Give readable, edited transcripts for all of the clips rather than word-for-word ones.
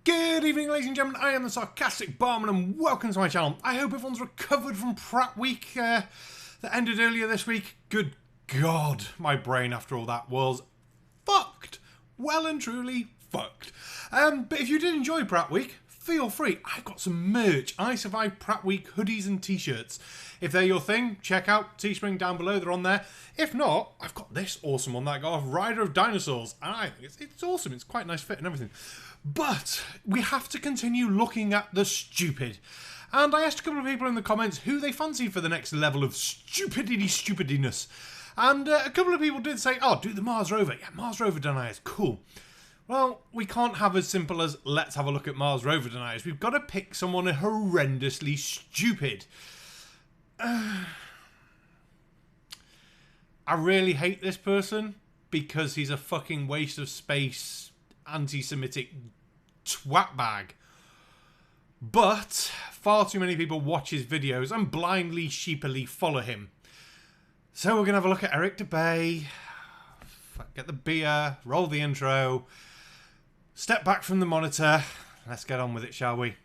Good evening, ladies and gentlemen. I am the Sarcastic Barman and welcome to my channel. I hope everyone's recovered from Pratt Week that ended earlier this week. Good God, my brain after all that was fucked. Well and truly fucked. But if you did enjoy Pratt Week, feel free. I've got some merch. I survived Pratt Week hoodies and t-shirts. If they're your thing, check out Teespring down below. They're on there. If not, I've got this awesome one that I got off Rider of Dinosaurs. And I think it's awesome. It's quite a nice fit and everything. But we have to continue looking at the stupid. And I asked a couple of people in the comments who they fancied for the next level of stupidiness. And a couple of people did say, oh, do the Mars rover. Yeah, Mars rover deniers. Cool. Well, we can't have as simple as let's have a look at Mars rover deniers. We've got to pick someone horrendously stupid. I really hate this person because he's a fucking waste of space, anti-Semitic twat bag. But far too many people watch his videos and blindly, sheepily follow him. So we're going to have a look at Eric Dubay. Get the beer, roll the intro, step back from the monitor. Let's get on with it, shall we?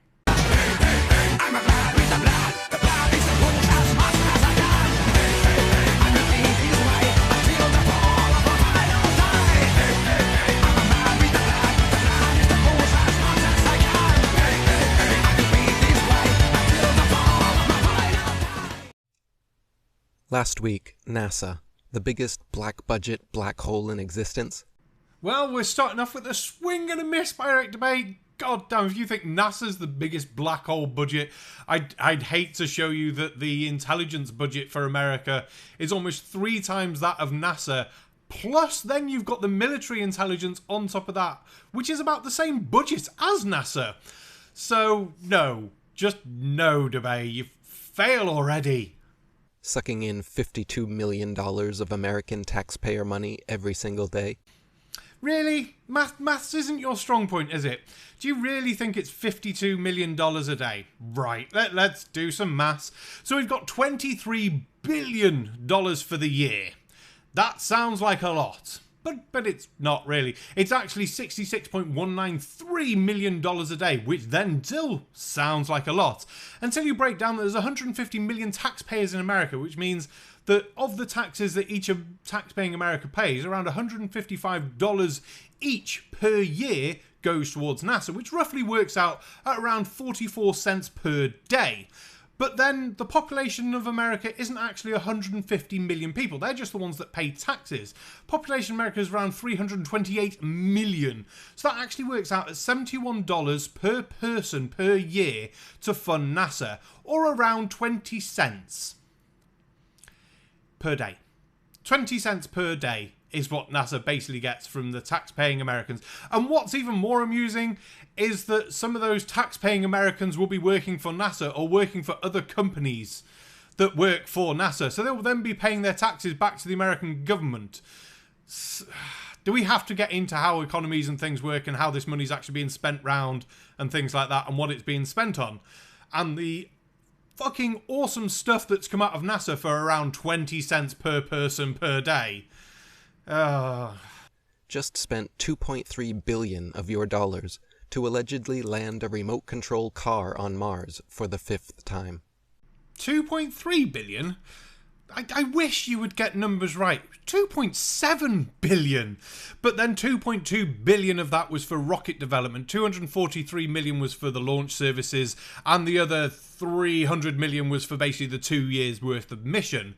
Last week, NASA, the biggest black-budget black hole in existence. Well, we're starting off with a swing and a miss by Eric Dubay. God damn, if you think NASA's the biggest black hole budget, I'd hate to show you that the intelligence budget for America is almost 3 times that of NASA. Plus, then you've got the military intelligence on top of that, which is about the same budget as NASA. So, no. Just no, Dubay. You fail already. Sucking in $52 million of American taxpayer money every single day. Really? Maths isn't your strong point, is it? Do you really think it's $52 million a day? Right, let's do some maths. So we've got $23 billion for the year. That sounds like a lot. But it's not really. It's actually $66.193 million a day, which then still sounds like a lot. Until you break down that there's 150 million taxpayers in America, which means that of the taxes that each of taxpaying America pays, around $155 each per year goes towards NASA, which roughly works out at around 44 cents per day. But then the population of America isn't actually 150 million people. They're just the ones that pay taxes. Population of America is around 328 million. So that actually works out at $71 per person per year to fund NASA, or around 20 cents per day. 20 cents per day is what NASA basically gets from the tax-paying Americans. And what's even more amusing is that some of those tax-paying Americans will be working for NASA or working for other companies that work for NASA. So they will then be paying their taxes back to the American government. Do we have to get into how economies and things work and how this money's actually being spent round and things like that and what it's being spent on? And the fucking awesome stuff that's come out of NASA for around 20 cents per person per day. Just spent $2.3 billion of your dollars to allegedly land a remote control car on Mars for the 5th time. 2.3 billion? I wish you would get numbers right. 2.7 billion. But then 2.2 billion of that was for rocket development. 243 million was for the launch services. And the other 300 million was for basically the 2 years worth of mission.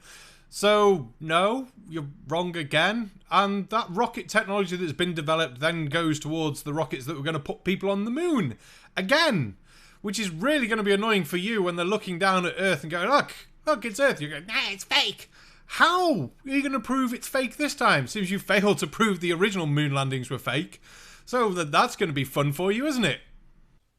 So, no, you're wrong again. And that rocket technology that's been developed then goes towards the rockets that were going to put people on the moon. Again. Which is really going to be annoying for you when they're looking down at Earth and going, look, it's Earth. You're going, nah, it's fake. How are you going to prove it's fake this time? Since you failed to prove the original moon landings were fake. So that's going to be fun for you, isn't it?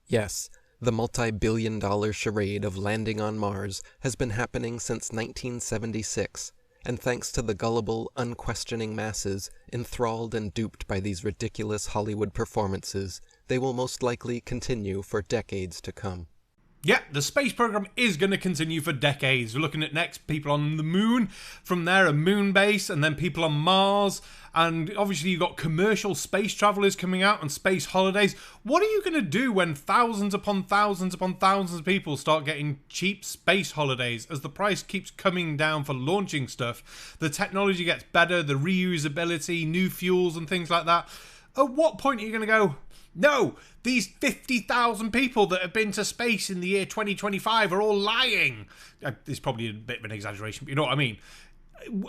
Yes. The multi-billion-dollar charade of landing on Mars has been happening since 1976, and thanks to the gullible, unquestioning masses enthralled and duped by these ridiculous Hollywood performances, they will most likely continue for decades to come. Yeah, the space program is going to continue for decades. We're looking at next people on the moon, from there a moon base, and then people on Mars. And obviously you've got commercial space travelers coming out on space holidays. What are you going to do when thousands upon thousands upon thousands of people start getting cheap space holidays as the price keeps coming down for launching stuff? The technology gets better, the reusability, new fuels and things like that. At what point are you going to go, no, these 50,000 people that have been to space in the year 2025 are all lying? It's probably a bit of an exaggeration, but you know what I mean.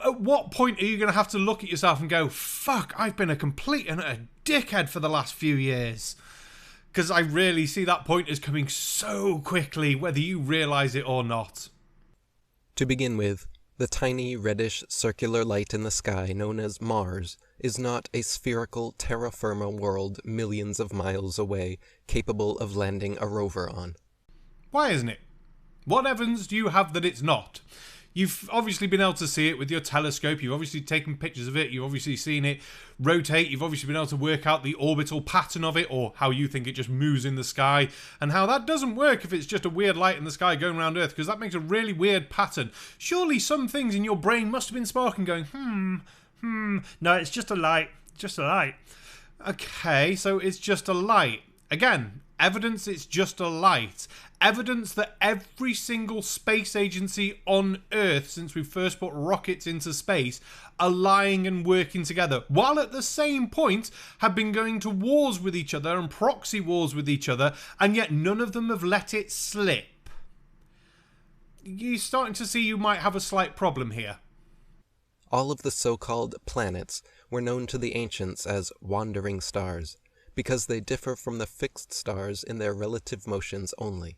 At what point are you going to have to look at yourself and go, fuck, I've been a complete and utter dickhead for the last few years? Because I really see that point as coming so quickly, whether you realise it or not. To begin with, the tiny reddish circular light in the sky known as Mars is not a spherical terra firma world millions of miles away capable of landing a rover on. Why isn't it? What evidence do you have that it's not? You've obviously been able to see it with your telescope, you've obviously taken pictures of it, you've obviously seen it rotate, you've obviously been able to work out the orbital pattern of it, or how you think it just moves in the sky, and how that doesn't work if it's just a weird light in the sky going around Earth, because that makes a really weird pattern. Surely some things in your brain must have been sparking going, no, it's just a light, just a light. Okay, so it's just a light. Again, evidence it's just a light. Evidence that every single space agency on Earth since we first put rockets into space are lying and working together, while at the same point have been going to wars with each other and proxy wars with each other, and yet none of them have let it slip. You're starting to see you might have a slight problem here. All of the so-called planets were known to the ancients as wandering stars, because they differ from the fixed stars in their relative motions only.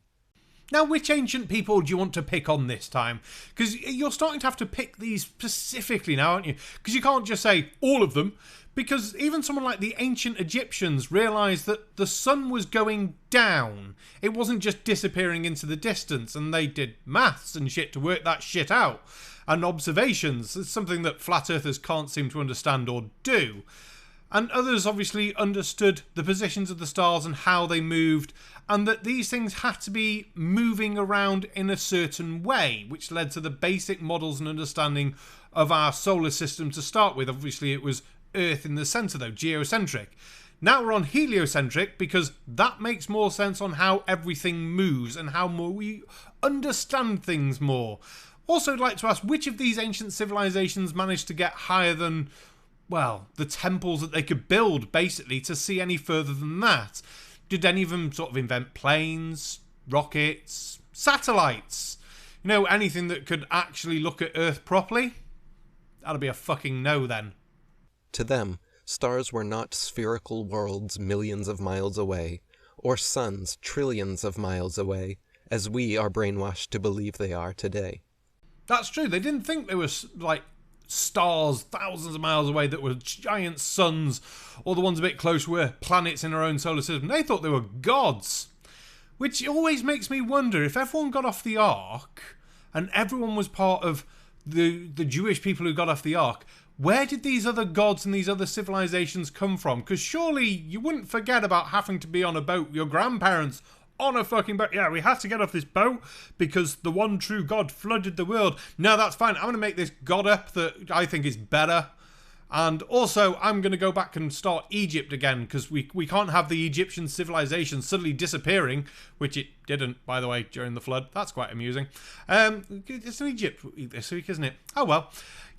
Now, which ancient people do you want to pick on this time? Because you're starting to have to pick these specifically now, aren't you? Because you can't just say all of them, because even someone like the ancient Egyptians realised that the sun was going down. It wasn't just disappearing into the distance, and they did maths and shit to work that shit out. And observations. It's something that flat earthers can't seem to understand or do. And others obviously understood the positions of the stars and how they moved, and that these things had to be moving around in a certain way, which led to the basic models and understanding of our solar system to start with. Obviously it was Earth in the centre though, geocentric. Now we're on heliocentric because that makes more sense on how everything moves and how more we understand things more. Also, I'd like to ask, which of these ancient civilizations managed to get higher than, well, the temples that they could build, basically, to see any further than that? Did any of them sort of invent planes, rockets, satellites? You know, anything that could actually look at Earth properly? That'll be a fucking no then. To them, stars were not spherical worlds millions of miles away, or suns trillions of miles away, as we are brainwashed to believe they are today. That's true. They didn't think they were, like, stars thousands of miles away that were giant suns, or the ones a bit close were planets in our own solar system. They thought they were gods. Which always makes me wonder, if everyone got off the Ark, and everyone was part of the Jewish people who got off the Ark, where did these other gods and these other civilizations come from? Because surely you wouldn't forget about having to be on a boat with your grandparents on a fucking boat. Yeah, we had to get off this boat because the one true God flooded the world. No, that's fine. I'm going to make this God up that I think is better. And also, I'm going to go back and start Egypt again, because we can't have the Egyptian civilization suddenly disappearing, which it didn't, by the way, during the flood. That's quite amusing. It's in Egypt this week, isn't it? Oh, well.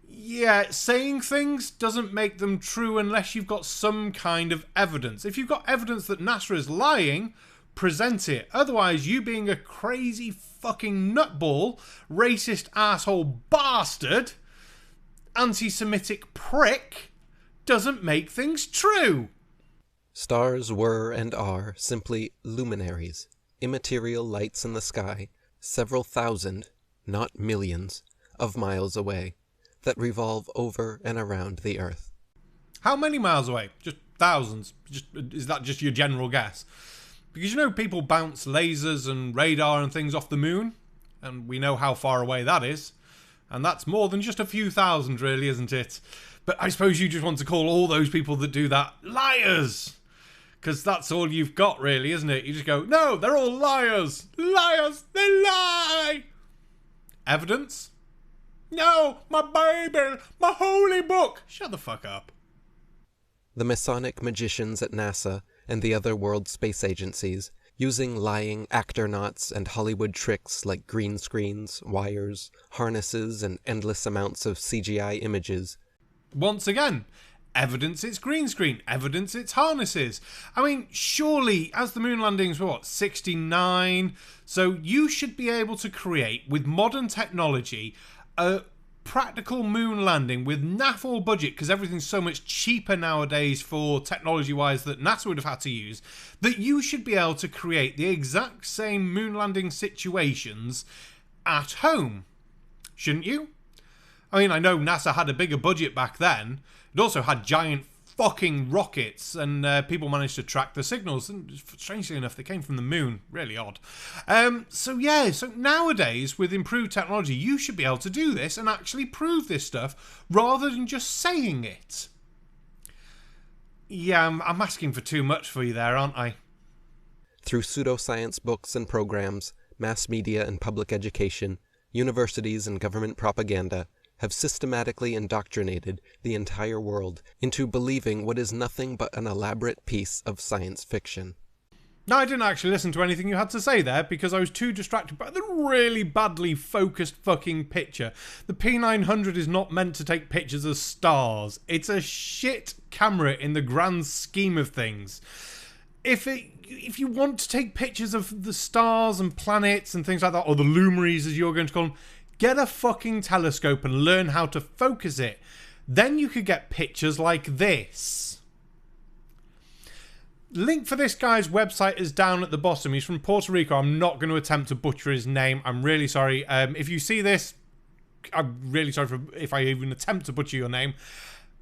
Yeah, saying things doesn't make them true unless you've got some kind of evidence. If you've got evidence that NASA is lying, present it. Otherwise, you being a crazy fucking nutball, racist asshole bastard, anti-Semitic prick, doesn't make things true. Stars were and are simply luminaries, immaterial lights in the sky, several thousand, not millions, of miles away, that revolve over and around the Earth. How many miles away? Just thousands? Is that just your general guess? Because you know people bounce lasers and radar and things off the moon, and we know how far away that is. And that's more than just a few thousand, really, isn't it? But I suppose you just want to call all those people that do that liars. Because that's all you've got, really, isn't it? You just go, no, they're all liars. Liars, they lie. Evidence? No, my Bible, my holy book. Shut the fuck up. The Masonic magicians at NASA and the other world space agencies, using lying actor-nauts and Hollywood tricks like green screens, wires, harnesses, and endless amounts of CGI images. Once again, evidence it's green screen, evidence it's harnesses. I mean, surely, as the moon landings were, what, 69? So you should be able to create, with modern technology, a practical moon landing with naff budget, because everything's so much cheaper nowadays for technology-wise that NASA would have had to use, that you should be able to create the exact same moon landing situations at home. Shouldn't you? I mean, I know NASA had a bigger budget back then. It also had giant fucking rockets, and people managed to track the signals. And strangely enough, they came from the moon. Really odd. So nowadays, with improved technology, you should be able to do this and actually prove this stuff rather than just saying it. Yeah, I'm asking for too much for you there, aren't I? Through pseudoscience books and programs, mass media and public education, universities and government propaganda have systematically indoctrinated the entire world into believing what is nothing but an elaborate piece of science fiction. No, I didn't actually listen to anything you had to say there because I was too distracted by the really badly focused fucking picture. The P900 is not meant to take pictures of stars. It's a shit camera in the grand scheme of things. If you want to take pictures of the stars and planets and things like that, or the luminaries as you're going to call them, get a fucking telescope and learn how to focus it. Then you could get pictures like this. Link for this guy's website is down at the bottom. He's from Puerto Rico. I'm not going to attempt to butcher his name. I'm really sorry. If you see this, I'm really sorry if I even attempt to butcher your name.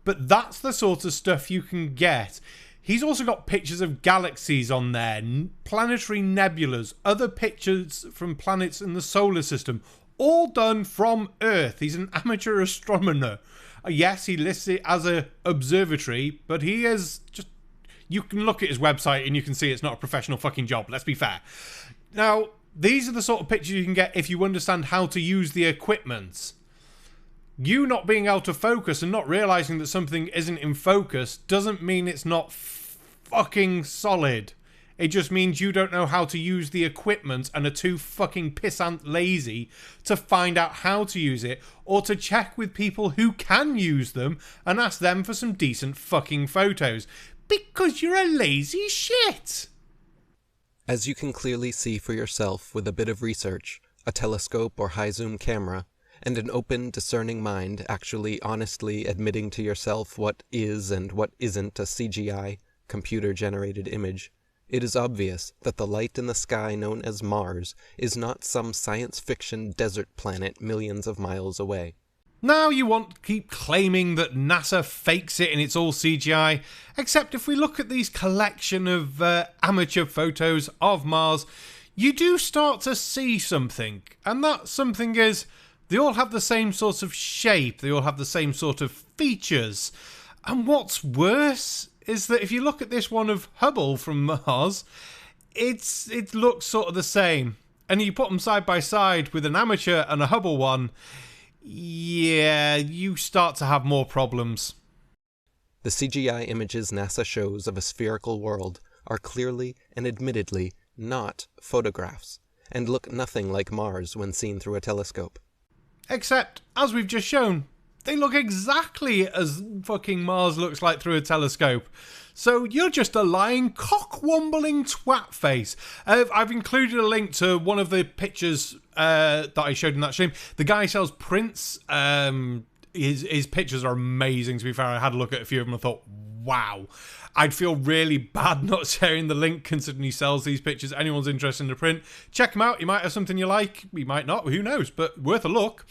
But that's the sort of stuff you can get. He's also got pictures of galaxies on there, planetary nebulas, other pictures from planets in the solar system, all done from Earth. He's an amateur astronomer. Yes, he lists it as an observatory, but he is just... You can look at his website and you can see it's not a professional fucking job, let's be fair. Now, these are the sort of pictures you can get if you understand how to use the equipment. You not being able to focus and not realising that something isn't in focus doesn't mean it's not fucking solid. It just means you don't know how to use the equipment and are too fucking pissant lazy to find out how to use it, or to check with people who can use them and ask them for some decent fucking photos. Because you're a lazy shit! As you can clearly see for yourself with a bit of research, a telescope or high-zoom camera, and an open, discerning mind actually honestly admitting to yourself what is and what isn't a CGI, computer-generated image, it is obvious that the light in the sky known as Mars is not some science fiction desert planet millions of miles away. Now you want to keep claiming that NASA fakes it and it's all CGI, except if we look at these collection of amateur photos of Mars, you do start to see something. And that something is, they all have the same sort of shape, they all have the same sort of features. And what's worse is that if you look at this one of Hubble from Mars, it looks sort of the same. And you put them side by side with an amateur and a Hubble one, yeah, you start to have more problems. The CGI images NASA shows of a spherical world are clearly and admittedly not photographs, and look nothing like Mars when seen through a telescope. Except, as we've just shown, they look exactly as fucking Mars looks like through a telescope. So you're just a lying, cock-wombling twat face. I've included a link to one of the pictures that I showed in that stream. The guy sells prints. His pictures are amazing, to be fair. I had a look at a few of them and I thought, wow. I'd feel really bad not sharing the link considering he sells these pictures. Anyone's interested in the print, check him out. You might have something you like. You might not. Who knows? But worth a look.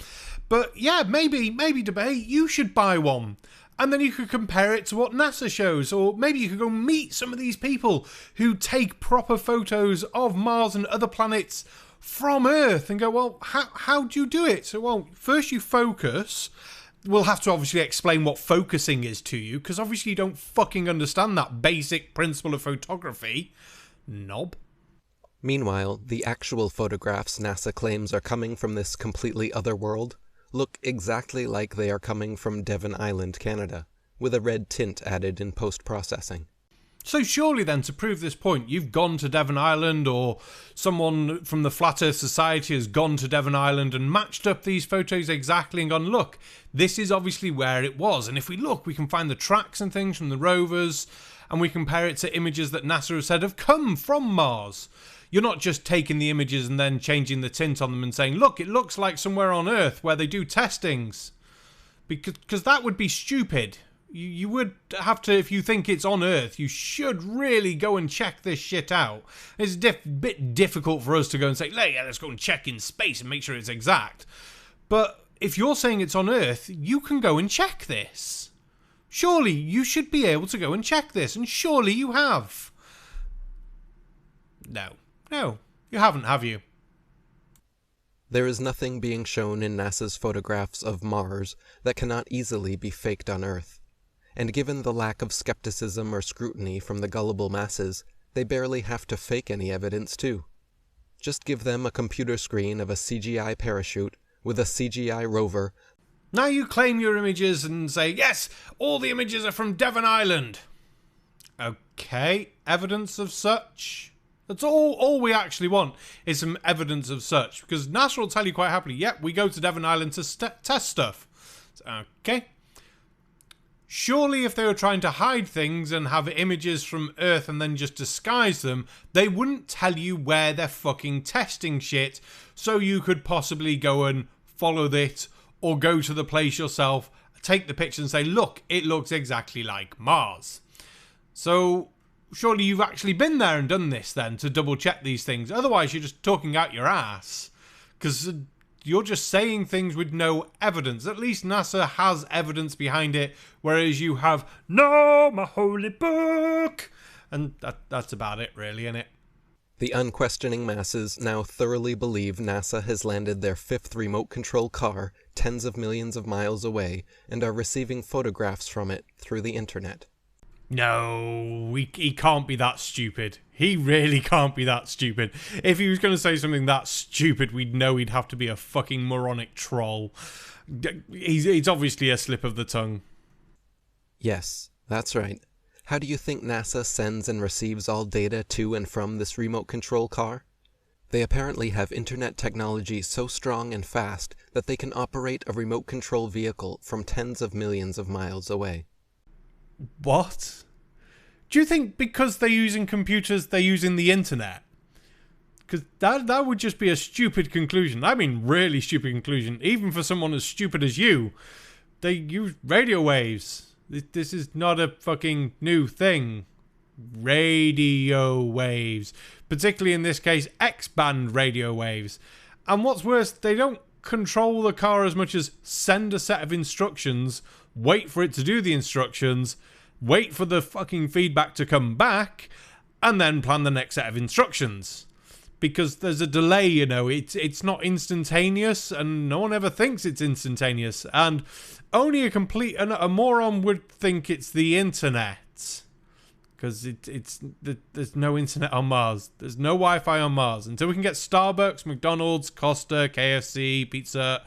But yeah, maybe Dubay, you should buy one. And then you could compare it to what NASA shows. Or maybe you could go meet some of these people who take proper photos of Mars and other planets from Earth and go, well, how do you do it? So, well, first you focus, we'll have to obviously explain what focusing is to you, because obviously you don't fucking understand that basic principle of photography, knob. Meanwhile, the actual photographs NASA claims are coming from this completely other world look exactly like they are coming from Devon Island, Canada, with a red tint added in post-processing. So surely then, to prove this point, you've gone to Devon Island, or someone from the Flat Earth Society has gone to Devon Island and matched up these photos exactly and gone, look, this is obviously where it was. And if we look, we can find the tracks and things from the rovers, and we compare it to images that NASA have said have come from Mars. You're not just taking the images and then changing the tint on them and saying, look, it looks like somewhere on Earth where they do testings. Because that would be stupid. You would have to, if you think it's on Earth, you should really go and check this shit out. It's a bit difficult for us to go and say, yeah, let's go and check in space and make sure it's exact. But if you're saying it's on Earth, you can go and check this. Surely you should be able to go and check this, and surely you have. No, you haven't, have you? There is nothing being shown in NASA's photographs of Mars that cannot easily be faked on Earth. And given the lack of skepticism or scrutiny from the gullible masses, they barely have to fake any evidence too. Just give them a computer screen of a CGI parachute with a CGI rover. Now you claim your images and say, yes, all the images are from Devon Island. Okay, evidence of such? That's all we actually want is some evidence of such. Because NASA will tell you quite happily, yep, we go to Devon Island to test stuff. Okay. Surely if they were trying to hide things and have images from Earth and then just disguise them, they wouldn't tell you where they're fucking testing shit, so you could possibly go and follow it or go to the place yourself, take the picture and say, look, it looks exactly like Mars. So surely you've actually been there and done this then to double check these things. Otherwise you're just talking out your ass. Because you're just saying things with no evidence. At least NASA has evidence behind it, whereas you have, no, my holy book. And that's about it, really, innit? The unquestioning masses now thoroughly believe NASA has landed their fifth remote control car tens of millions of miles away and are receiving photographs from it through the internet. No, he can't be that stupid. He really can't be that stupid. If he was going to say something that stupid, we'd know he'd have to be a fucking moronic troll. He's obviously a slip of the tongue. Yes, that's right. How do you think NASA sends and receives all data to and from this remote control car? They apparently have internet technology so strong and fast that they can operate a remote control vehicle from tens of millions of miles away. What? Do you think because they're using computers, they're using the internet? Because that would just be a stupid conclusion. I mean, really stupid conclusion. Even for someone as stupid as you. They use radio waves. This is not a fucking new thing. Radio waves. Particularly in this case, X-band radio waves. And what's worse, they don't control the car as much as send a set of instructions, wait for it to do the instructions, wait for the fucking feedback to come back, and then plan the next set of instructions. Because there's a delay, you know, it's not instantaneous, and no one ever thinks it's instantaneous. And only a moron would think it's the internet. Because there's no internet on Mars. There's no Wi-Fi on Mars. Until we can get Starbucks, McDonald's, Costa, KFC, pizza,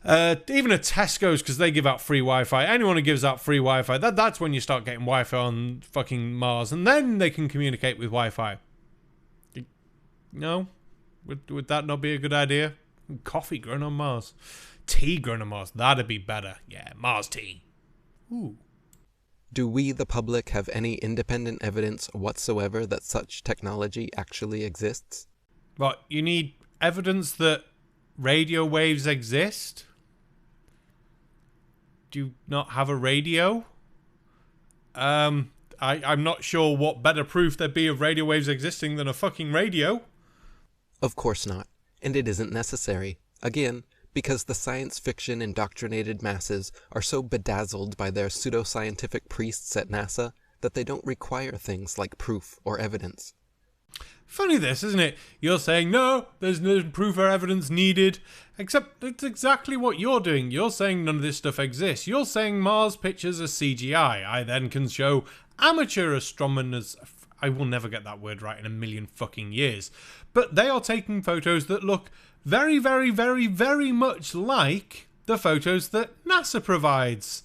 even a Tesco's, because they give out free Wi-Fi. Anyone who gives out free Wi-Fi, that's when you start getting Wi-Fi on fucking Mars. And then they can communicate with Wi-Fi. No? Would that not be a good idea? Coffee grown on Mars. Tea grown on Mars. That'd be better. Yeah, Mars tea. Ooh. Do we, the public, have any independent evidence whatsoever that such technology actually exists? What, you need evidence that radio waves exist? Do you not have a radio? I'm not sure what better proof there'd be of radio waves existing than a fucking radio. Of course not, and it isn't necessary. Again, because the science fiction indoctrinated masses are so bedazzled by their pseudoscientific priests at NASA that they don't require things like proof or evidence. Funny this, isn't it? You're saying, no, there's no proof or evidence needed. Except it's exactly what you're doing. You're saying none of this stuff exists. You're saying Mars pictures are CGI. I then can show amateur astronomers... I will never get that word right in a million fucking years. But they are taking photos that look very, very, very, very much like the photos that NASA provides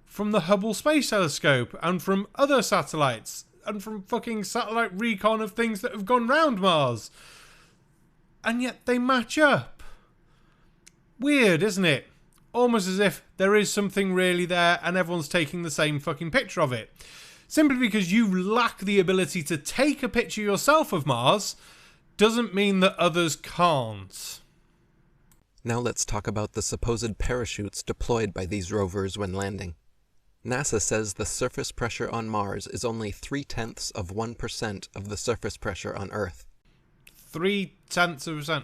from the Hubble Space Telescope and from other satellites and from fucking satellite recon of things that have gone round Mars. And yet they match up. Weird, isn't it? Almost as if there is something really there and everyone's taking the same fucking picture of it. Simply because you lack the ability to take a picture yourself of Mars doesn't mean that others can't. Now let's talk about the supposed parachutes deployed by these rovers when landing. NASA says the surface pressure on Mars is only 0.3% of the surface pressure on Earth. 0.3%.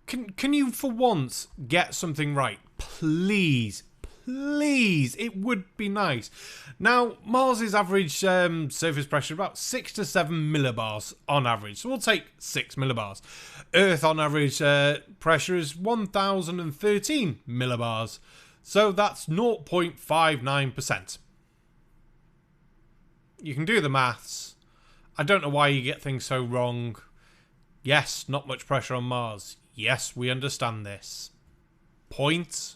Can you for once get something right? Please. Please. It would be nice. Now, Mars's average surface pressure is about 6 to 7 millibars on average. So we'll take 6 millibars. Earth on average pressure is 1,013 millibars. So that's 0.59%. You can do the maths. I don't know why you get things so wrong. Yes, not much pressure on Mars. Yes, we understand this. Point.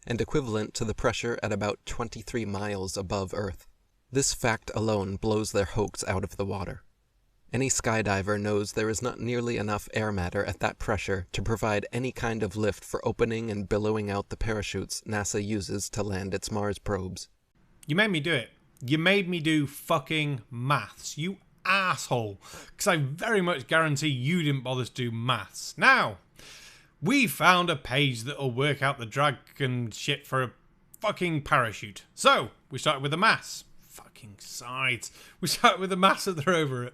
And equivalent to the pressure at about 23 miles above Earth. This fact alone blows their hoax out of the water. Any skydiver knows there is not nearly enough air matter at that pressure to provide any kind of lift for opening and billowing out the parachutes NASA uses to land its Mars probes. You made me do it. You made me do fucking maths. You asshole. Because I very much guarantee you didn't bother to do maths. Now, we found a page that'll work out the drag and shit for a fucking parachute. So, we started with the mass. Fucking sides. We started with the mass of the rover at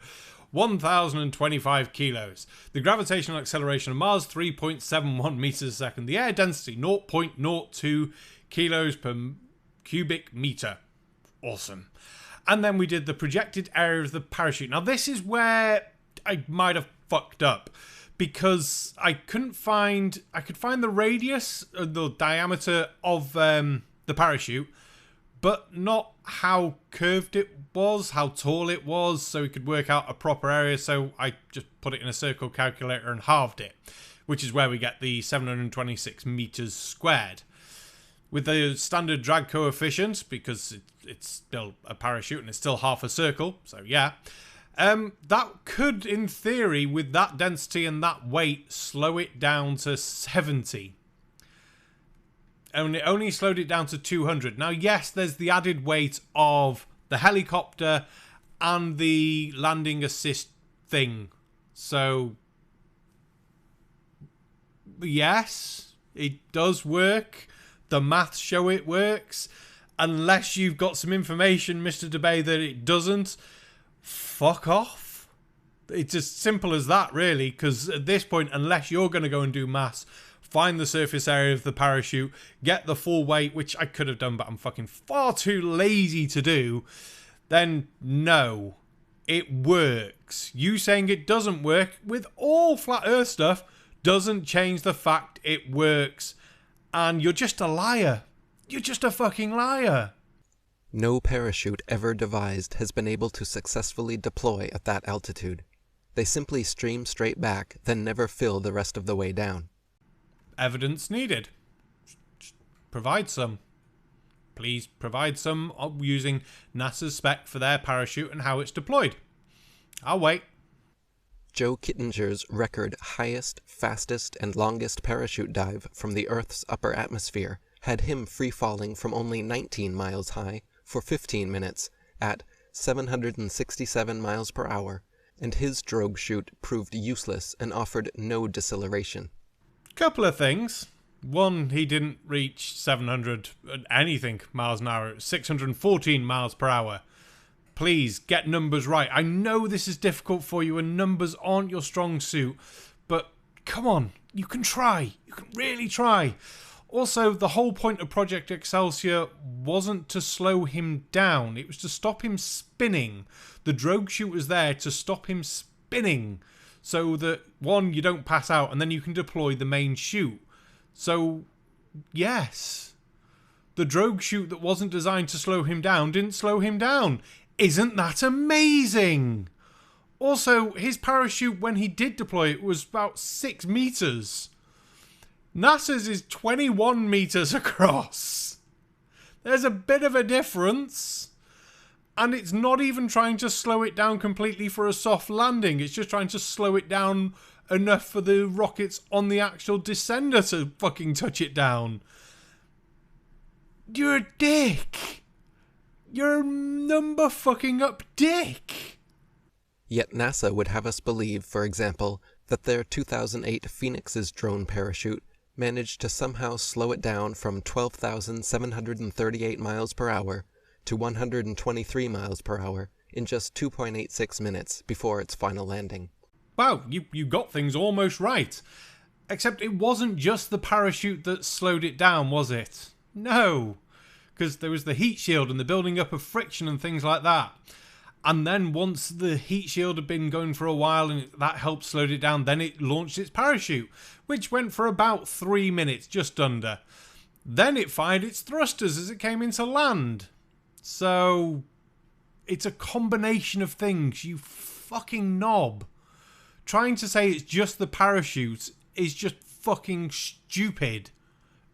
1,025 kilos. The gravitational acceleration of Mars, 3.71 meters a second. The air density, 0.02 kilos per cubic meter. Awesome. And then we did the projected area of the parachute. Now, this is where I might have fucked up. Because I couldn't find... I could find the radius, the diameter of the parachute, but not how curved it was, how tall it was, so we could work out a proper area. So I just put it in a circle calculator and halved it, which is where we get the 726 meters squared. With the standard drag coefficient, because it's still a parachute and it's still half a circle, so yeah. That could, in theory, with that density and that weight, slow it down to 70. And it only slowed it down to 200. Now, yes, there's the added weight of the helicopter and the landing assist thing. So, yes, it does work. The maths show it works. Unless you've got some information, Mr. Dubay, that it doesn't, fuck off. It's as simple as that, really, because at this point, unless you're going to go and do maths, find the surface area of the parachute, get the full weight, which I could have done, but I'm fucking far too lazy to do, then no, it works. You saying it doesn't work with all flat earth stuff doesn't change the fact it works, and you're just a liar. You're just a fucking liar. No parachute ever devised has been able to successfully deploy at that altitude. They simply stream straight back, then never fill the rest of the way down. Evidence needed. Provide some. Please provide some using NASA's spec for their parachute and how it's deployed. I'll wait. Joe Kittinger's record highest, fastest, and longest parachute dive from the Earth's upper atmosphere had him free-falling from only 19 miles high for 15 minutes at 767 miles per hour, and his drogue chute proved useless and offered no deceleration. Couple of things. One, he didn't reach 700 anything miles an hour, 614 miles per hour. Please, get numbers right. I know this is difficult for you and numbers aren't your strong suit, but come on, you can try. You can really try. Also, the whole point of Project Excelsior wasn't to slow him down. It was to stop him spinning. The drogue chute was there to stop him spinning. So that, one, you don't pass out, and then you can deploy the main chute. So, yes. The drogue chute that wasn't designed to slow him down didn't slow him down. Isn't that amazing? Also, his parachute, when he did deploy it, was about 6 meters. NASA's is 21 meters across. There's a bit of a difference. And it's not even trying to slow it down completely for a soft landing. It's just trying to slow it down enough for the rockets on the actual descender to fucking touch it down. You're a dick. You're a number fucking up dick. Yet NASA would have us believe, for example, that their 2008 Phoenix's drone parachute managed to somehow slow it down from 12,738 miles per hour to 123 miles per hour in just 2.86 minutes before its final landing. Wow, you got things almost right. Except it wasn't just the parachute that slowed it down, was it? No. Because there was the heat shield and the building up of friction and things like that. And then once the heat shield had been going for a while and that helped slow it down, then it launched its parachute, which went for about 3 minutes, just under. Then it fired its thrusters as it came into land. So, it's a combination of things, you fucking knob. Trying to say it's just the parachute is just fucking stupid.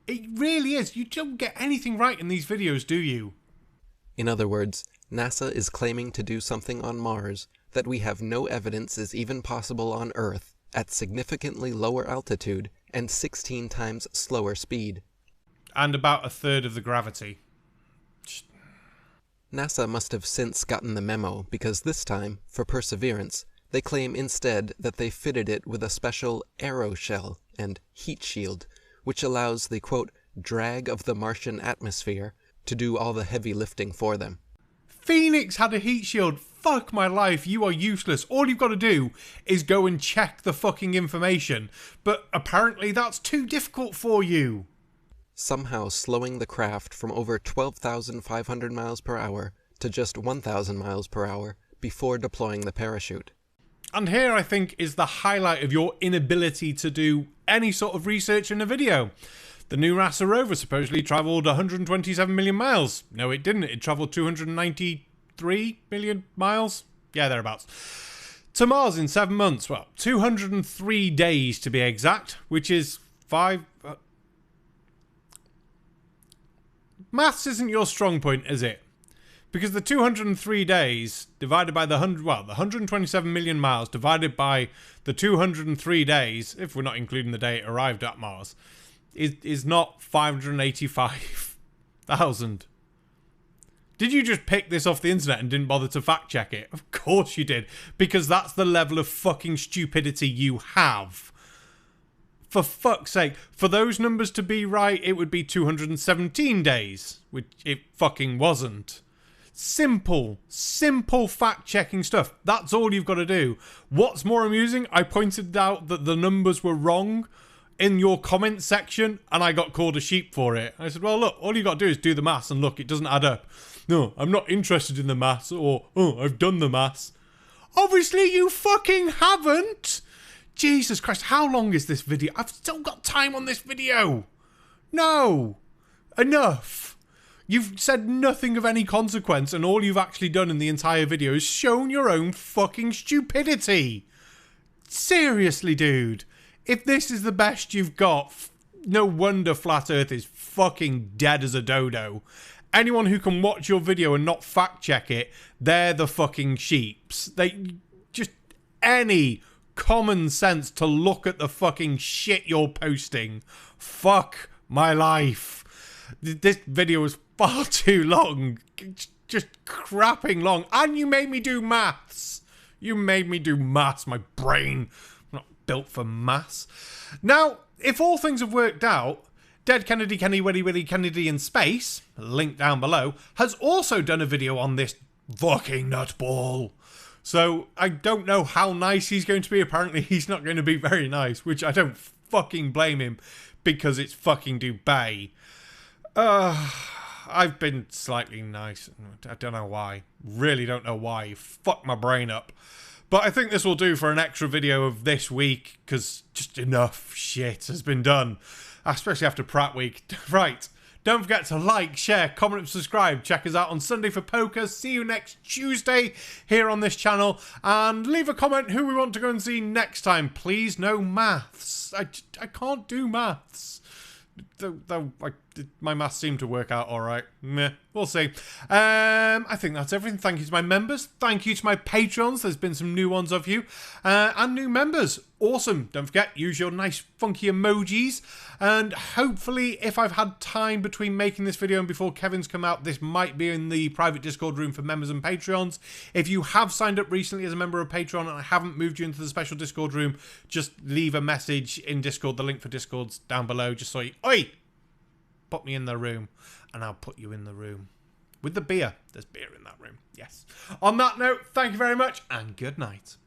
It really is. You don't get anything right in these videos, do you? In other words, NASA is claiming to do something on Mars that we have no evidence is even possible on Earth at significantly lower altitude and 16 times slower speed. And about a third of the gravity. NASA must have since gotten the memo because this time, for Perseverance, they claim instead that they fitted it with a special aeroshell and heat shield, which allows the, quote, drag of the Martian atmosphere to do all the heavy lifting for them. Phoenix had a heat shield. Fuck my life, you are useless. All you've got to do is go and check the fucking information. But apparently that's too difficult for you. Somehow slowing the craft from over 12,500 miles per hour to just 1,000 miles per hour before deploying the parachute. And here, I think, is the highlight of your inability to do any sort of research in a video. The new NASA rover supposedly travelled 127 million miles. No, it didn't. It travelled 293 million miles? Yeah, thereabouts. To Mars in 7 months. Well, 203 days to be exact, which is 5... Maths isn't your strong point, is it? Because the 203 days divided by the 127 million miles divided by the 203 days, if we're not including the day it arrived at Mars, is not 585,000. Did you just pick this off the internet and didn't bother to fact check it? Of course you did, because that's the level of fucking stupidity you have. For fuck's sake, for those numbers to be right, it would be 217 days, which it fucking wasn't. Simple fact-checking stuff. That's all you've got to do. What's more amusing, I pointed out that the numbers were wrong in your comment section, and I got called a sheep for it. I said, well, look, all you got to do is do the maths, and look, it doesn't add up. No, I'm not interested in the maths, or, oh, I've done the maths. Obviously, you fucking haven't! Jesus Christ, how long is this video? I've still got time on this video. No. Enough. You've said nothing of any consequence, and all you've actually done in the entire video is shown your own fucking stupidity. Seriously, dude. If this is the best you've got, no wonder Flat Earth is fucking dead as a dodo. Anyone who can watch your video and not fact check it, they're the fucking sheeps. They just any common sense to look at the fucking shit you're posting. Fuck my life. This video was far too long. Just crapping long. And you made me do maths. You made me do maths. My brain not built for maths. Now, if all things have worked out, Dead Kennedy, Willy Kennedy in Space, link down below, has also done a video on this fucking nutball. So, I don't know how nice he's going to be. Apparently, he's not going to be very nice, which I don't fucking blame him because it's fucking Dubay. I've been slightly nice. I don't know why. Really don't know why. You fucked my brain up. But I think this will do for an extra video of this week, because just enough shit has been done. Especially after Pratt Week. Right. Don't forget to like, share, comment and subscribe. Check us out on Sunday for poker. See you next Tuesday here on this channel. And leave a comment who we want to go and see next time. Please, no maths. I can't do maths. Though my maths seem to work out all right. Meh, we'll see. I think that's everything. Thank you to my members. Thank you to my patrons. There's been some new ones of you. And new members. Awesome. Don't forget, use your nice funky emojis. And hopefully, if I've had time between making this video and before Kevin's come out, this might be in the private Discord room for members and Patreons. If you have signed up recently as a member of Patreon and I haven't moved you into the special Discord room, just leave a message in Discord. The link for Discord's down below. Just so you... Oi! Put me in the room, and I'll put you in the room. With the beer. There's beer in that room. Yes. On that note, thank you very much, and good night.